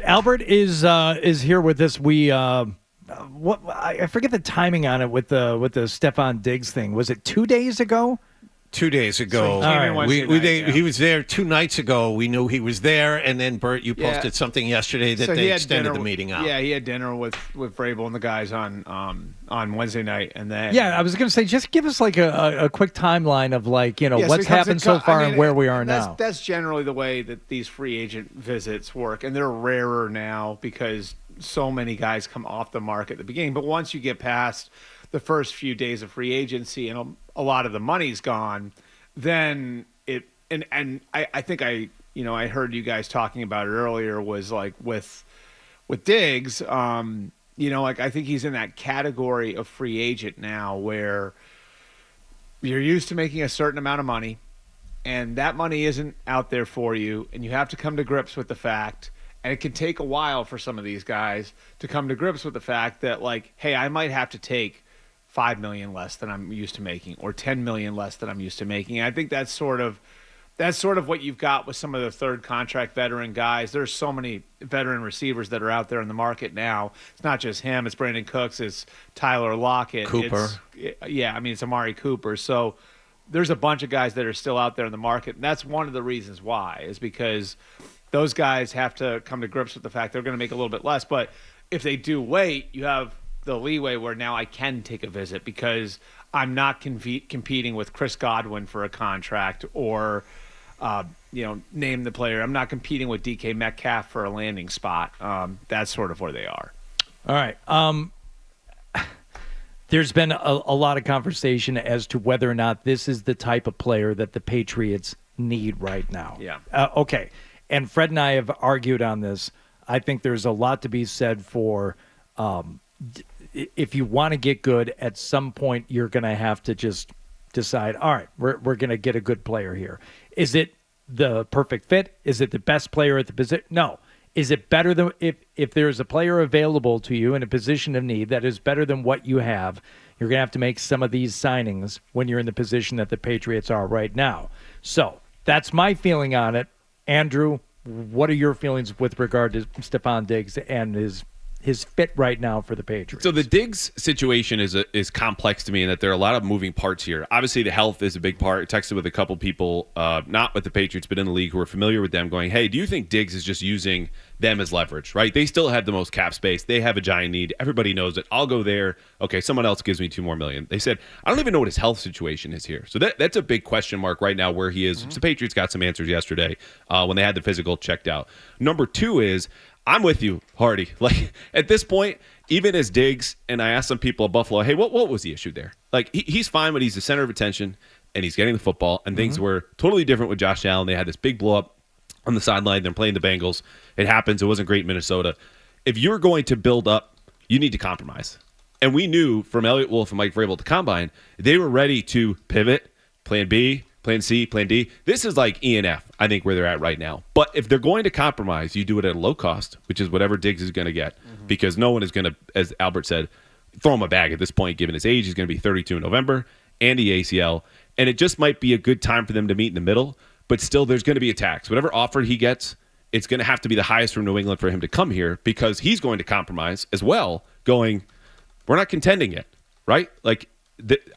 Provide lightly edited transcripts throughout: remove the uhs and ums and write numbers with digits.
Albert is here with us. We I forget the timing on it with the Stefon Diggs thing. Was it 2 days ago? 2 days ago. He was there 2 nights ago. We knew he was there, and then Bert, you posted something yesterday that they extended the meeting out. Yeah, he had dinner with Vrabel and the guys on Wednesday night, and then I was going to say, just give us like a quick timeline of what's happened so far and where we are now. That's generally the way that these free agent visits work, and they're rarer now because so many guys come off the market at the beginning. But once you get past the first few days of free agency and a lot of the money's gone, then I think I heard you guys talking about it earlier, was like with Diggs, I think he's in that category of free agent now where you're used to making a certain amount of money and that money isn't out there for you, and you have to come to grips with the fact, and it can take a while for some of these guys to come to grips with the fact that, like, hey, I might have to take $5 million less than I'm used to making, or $10 million less than I'm used to making. And I think that's sort of what you've got with some of the third contract veteran guys. There's so many veteran receivers that are out there in the market now. It's not just him. It's Brandon Cooks. It's Tyler Lockett. Cooper. It's Amari Cooper. So there's a bunch of guys that are still out there in the market. And that's one of the reasons why, is because those guys have to come to grips with the fact they're going to make a little bit less. But if they do wait, you have the leeway where now I can take a visit because I'm not competing with Chris Godwin for a contract, or name the player. I'm not competing with DK Metcalf for a landing spot. That's sort of where they are. All right. There's been a lot of conversation as to whether or not this is the type of player that the Patriots need right now. Yeah. Okay. And Fred and I have argued on this. I think there's a lot to be said for if you want to get good, at some point you're going to have to just decide, all right, we're going to get a good player here. Is it the perfect fit? Is it the best player at the position? No. Is it better than if there's a player available to you in a position of need that is better than what you have, you're going to have to make some of these signings when you're in the position that the Patriots are right now. So that's my feeling on it. Andrew, what are your feelings with regard to Stefon Diggs and his fit right now for the Patriots? So the Diggs situation is complex to me in that there are a lot of moving parts here. Obviously, the health is a big part. I texted with a couple people, not with the Patriots, but in the league, who are familiar with them, going, hey, do you think Diggs is just using them as leverage, right? They still have the most cap space. They have a giant need. Everybody knows it. I'll go there. Okay, someone else gives me $2 more million. They said, I don't even know what his health situation is here. So that's a big question mark right now where he is. Mm-hmm. The Patriots got some answers yesterday when they had the physical checked out. Number two is, I'm with you, Hardy. Like, at this point, even as Diggs, and I asked some people at Buffalo, hey, what was the issue there? Like, he's fine, but he's the center of attention, and he's getting the football, and things were totally different with Josh Allen. They had this big blow-up on the sideline. They're playing the Bengals. It happens. It wasn't great in Minnesota. If you're going to build up, you need to compromise. And we knew from Elliott Wolf and Mike Vrabel at the Combine, they were ready to pivot, plan B, plan C, plan D. This is like E and F, I think, where they're at right now. But if they're going to compromise, you do it at a low cost, which is whatever Diggs is going to get, because no one is going to, as Albert said, throw him a bag at this point, given his age. He's going to be 32 in November, and the ACL. And it just might be a good time for them to meet in the middle, but still there's going to be a tax. Whatever offer he gets, it's going to have to be the highest from New England for him to come here, because he's going to compromise as well, going, we're not contending yet, right? Like,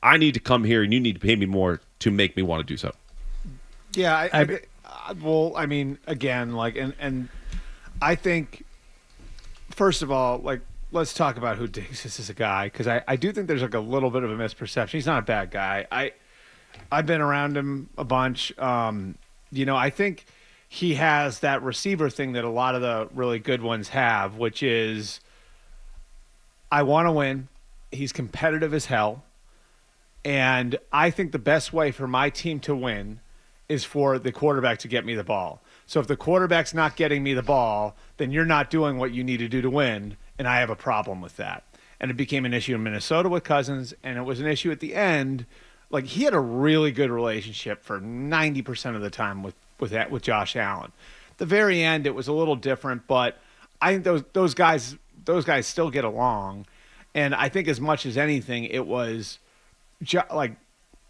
I need to come here, and you need to pay me more to make me want to do so. Yeah, I mean, again, like, and I think, first of all, like, let's talk about who Diggs is as a guy, because I do think there's like a little bit of a misperception. He's not a bad guy. I've been around him a bunch. I think he has that receiver thing that a lot of the really good ones have, which is, I want to win. He's competitive as hell. And I think the best way for my team to win is for the quarterback to get me the ball. So if the quarterback's not getting me the ball, then you're not doing what you need to do to win, and I have a problem with that. And it became an issue in Minnesota with Cousins, and it was an issue at the end. Like, he had a really good relationship for 90% of the time with Josh Allen. At the very end, it was a little different, but I think those guys still get along. And I think as much as anything, it was like,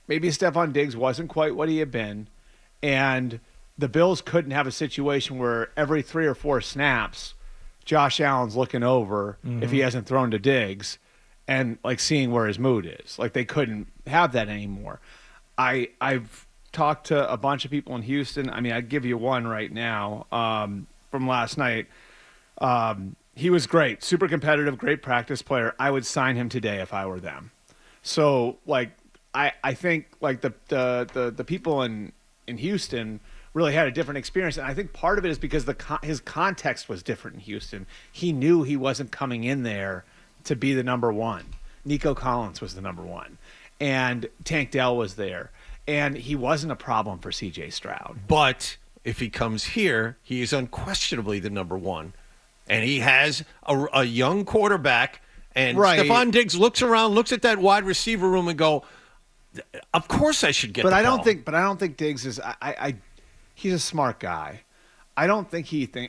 maybe Stefon Diggs wasn't quite what he had been, and the Bills couldn't have a situation where every 3 or 4 snaps Josh Allen's looking over if he hasn't thrown to Diggs and like seeing where his mood is. Like they couldn't have that anymore. I've talked to a bunch of people in Houston. I mean, I'd give you one right now from last night. He was great, super competitive, great practice player. I would sign him today if I were them. So like I think like the people in Houston really had a different experience, and I think part of it is because his context was different in Houston. He knew he wasn't coming in there to be the number one. Nico Collins was the number one, and Tank Dell was there, and he wasn't a problem for C.J. Stroud. But if he comes here, he is unquestionably the number one, and he has a young quarterback. And Stefon Diggs looks around, looks at that wide receiver room, and go, "Of course I should get." But the I ball. don't think Diggs is. He's a smart guy. I don't think in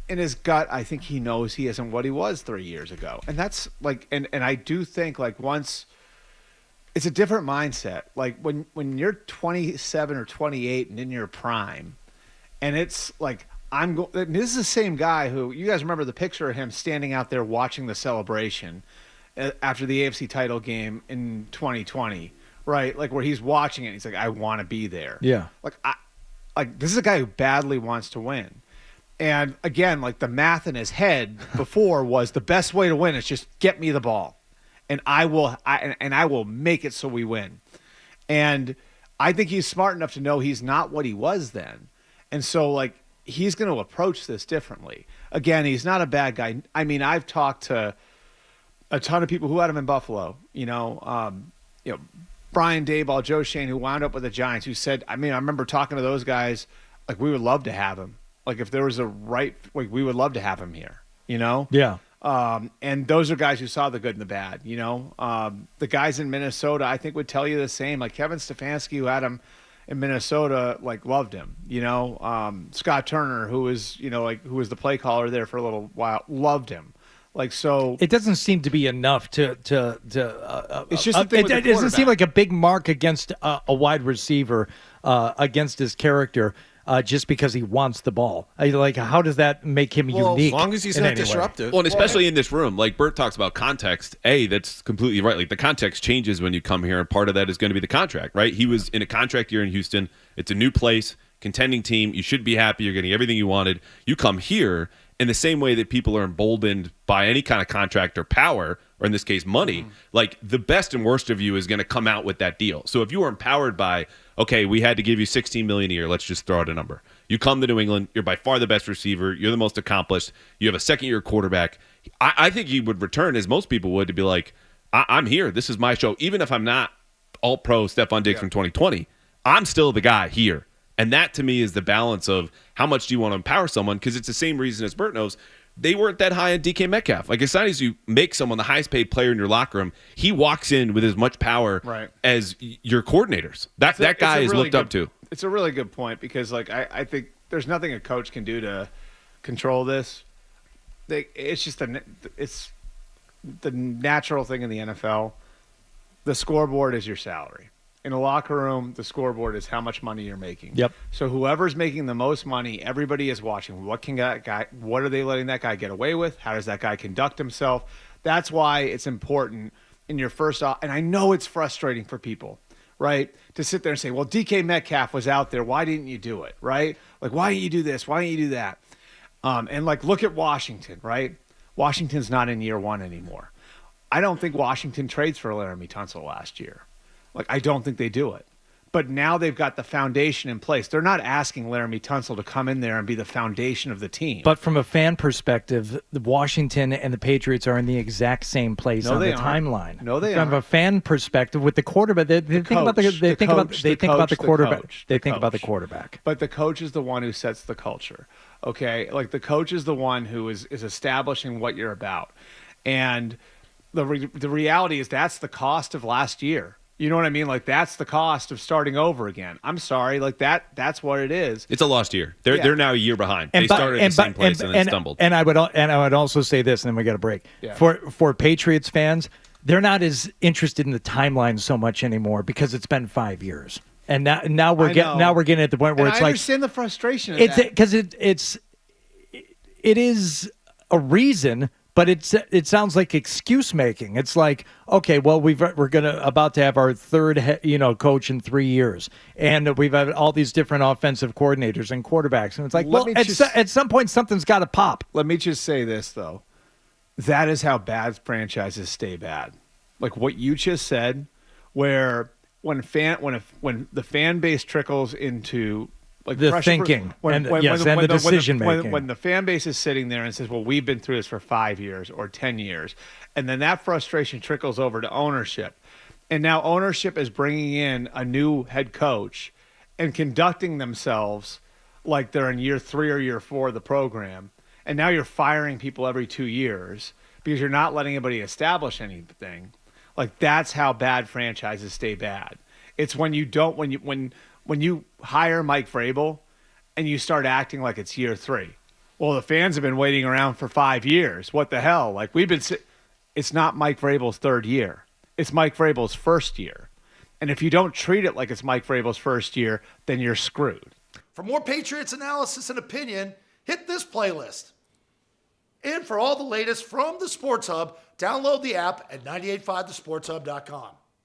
his gut, I think he knows he isn't what he was 3 years ago. And that's like, and I do think like once it's a different mindset. Like when you're 27 or 28 and in your prime, and it's like, this is the same guy who, you guys remember the picture of him standing out there watching the celebration after the AFC title game in 2020, right? Like where he's watching it. He's like, I want to be there. Yeah. Like this is a guy who badly wants to win. And again, like the math in his head before was the best way to win is just get me the ball, and I will make it so we win. And I think he's smart enough to know he's not what he was then. And so like he's going to approach this differently. Again, he's not a bad guy. I mean, I've talked to a ton of people who had him in Buffalo, Brian Daboll, Joe Shane, who wound up with the Giants, who said, I mean, I remember talking to those guys, like, we would love to have him. Like, if there was we would love to have him here, Yeah. And those are guys who saw the good and the bad, The guys in Minnesota, I think, would tell you the same. Like, Kevin Stefanski, who had him in Minnesota, like, loved him, Scott Turner, who was, who was the play caller there for a little while, loved him. Like, so it doesn't seem to be enough to it's just the thing with the it doesn't seem like a big mark against a wide receiver against his character just because he wants the ball. Like, how does that make him unique? As long as he's not disruptive. Well, and especially in this room, like Bert talks about context. That's completely right. Like the context changes when you come here, and part of that is going to be the contract, right? He was in a contract year in Houston. It's a new place, contending team. You should be happy. You're getting everything you wanted. You come here. In the same way that people are emboldened by any kind of contract or power, or in this case, money, like the best and worst of you is going to come out with that deal. So if you are empowered by, okay, we had to give you $16 million a year, let's just throw out a number. You come to New England, you're by far the best receiver, you're the most accomplished, you have a second-year quarterback. I think he would return, as most people would, to be like, I'm here, this is my show. Even if I'm not all-pro Stefon Diggs from 2020, I'm still the guy here. And that, to me, is the balance of how much do you want to empower someone? Because it's the same reason as Bert knows. They weren't that high on DK Metcalf. Like, as soon as you make someone the highest paid player in your locker room, he walks in with as much power as your coordinators. That guy is looked up to. It's a really good point because, like, I think there's nothing a coach can do to control this. It's just it's the natural thing in the NFL. The scoreboard is your salary. In a locker room, the scoreboard is how much money you're making. Yep. So whoever's making the most money, everybody is watching. What are they letting that guy get away with? How does that guy conduct himself? That's why it's important in your first off. And I know it's frustrating for people, right? To sit there and say, well, DK Metcalf was out there. Why didn't you do it? Right? Like, why didn't you do this? Why didn't you do that? And like, look at Washington, right? Washington's not in year one anymore. I don't think Washington trades for Laramie Tunsil last year. Like, I don't think they do it. But now they've got the foundation in place. They're not asking Laramie Tunsil to come in there and be the foundation of the team. But from a fan perspective, the Washington and the Patriots are in the exact same place on the timeline. No, they aren't. From a fan perspective, with the quarterback, they think about the quarterback. But the coach is the one who sets the culture. Okay, like the coach is the one who is establishing what you're about, and the reality is that's the cost of last year. You know what I mean? Like, that's the cost of starting over again. I'm sorry. Like, that's what it is. It's a lost year. They're now a year behind. They started in the same place and then stumbled. And I would also say this, and then we got a break. Yeah. For Patriots fans, they're not as interested in the timeline so much anymore because it's been 5 years. And now we're getting at the point where it's like, I understand the frustration of that. Because it is a reason, but it sounds like excuse making. It's like, okay, well, we're about to have our third coach in 3 years, and we've had all these different offensive coordinators and quarterbacks, and it's like, at some point something's got to pop. Let me just say this though, that is how bad franchises stay bad. Like what you just said, where when the fan base trickles into like the thinking and the decision making. When the fan base is sitting there and says, well, we've been through this for 5 years or 10 years, and then that frustration trickles over to ownership, and now ownership is bringing in a new head coach and conducting themselves like they're in year 3 or year 4 of the program, and now you're firing people every 2 years because you're not letting anybody establish anything. Like that's how bad franchises stay bad. It's when you don't when you hire Mike Vrabel and you start acting like it's year 3. Well, the fans have been waiting around for 5 years. What the hell? Like it's not Mike Vrabel's 3rd year. It's Mike Vrabel's 1st year. And if you don't treat it like it's Mike Vrabel's 1st year, then you're screwed. For more Patriots analysis and opinion, hit this playlist. And for all the latest from the Sports Hub, download the app at 985thesportshub.com.